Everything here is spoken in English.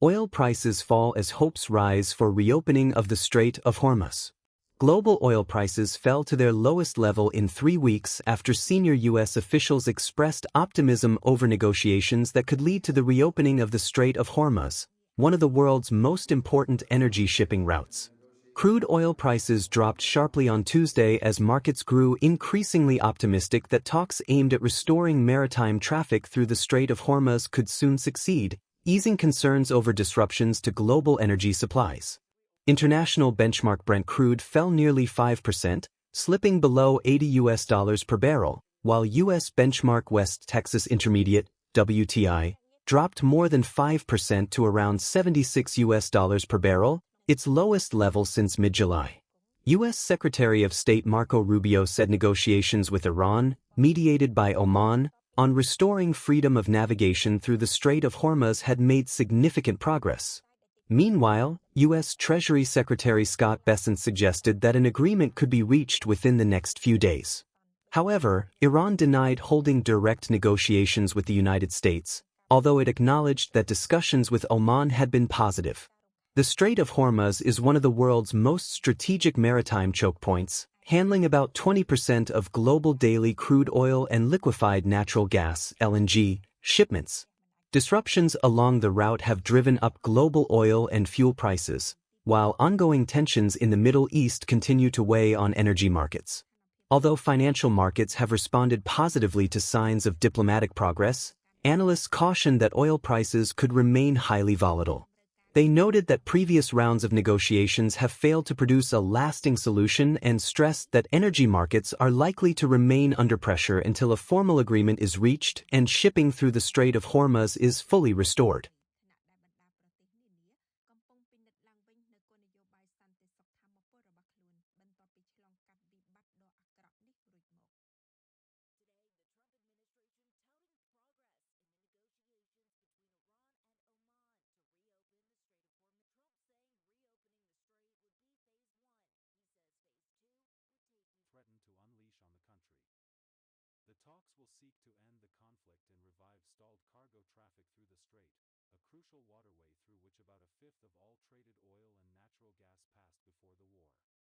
Oil prices fall as hopes rise for reopening of the Strait of Hormuz. Global oil prices fell to their lowest level in 3 weeks after senior U.S. officials expressed optimism over negotiations that could lead to the reopening of the Strait of Hormuz, one of the world's most important energy shipping routes. Crude oil prices dropped sharply on Tuesday as markets grew increasingly optimistic that talks aimed at restoring maritime traffic through the Strait of Hormuz could soon succeed, easing concerns over disruptions to global energy supplies. International benchmark Brent crude fell nearly 5%, slipping below $80 per barrel, while U.S. benchmark West Texas Intermediate, WTI, dropped more than 5% to around $76 per barrel, its lowest level since mid-July. U.S. Secretary of State Marco Rubio said negotiations with Iran, mediated by Oman, on restoring freedom of navigation through the Strait of Hormuz had made significant progress. Meanwhile, U.S. Treasury Secretary Scott Bessent suggested that an agreement could be reached within the next few days. However, Iran denied holding direct negotiations with the United States, although it acknowledged that discussions with Oman had been positive. The Strait of Hormuz is one of the world's most strategic maritime choke points, handling about 20% of global daily crude oil and liquefied natural gas (LNG) shipments. Disruptions along the route have driven up global oil and fuel prices, while ongoing tensions in the Middle East continue to weigh on energy markets. Although financial markets have responded positively to signs of diplomatic progress, analysts caution that oil prices could remain highly volatile. They noted that previous rounds of negotiations have failed to produce a lasting solution and stressed that energy markets are likely to remain under pressure until a formal agreement is reached and shipping through the Strait of Hormuz is fully restored. threaten to unleash on the country. The talks will seek to end the conflict and revive stalled cargo traffic through the strait, a crucial waterway through which about a fifth of all traded oil and natural gas passed before the war.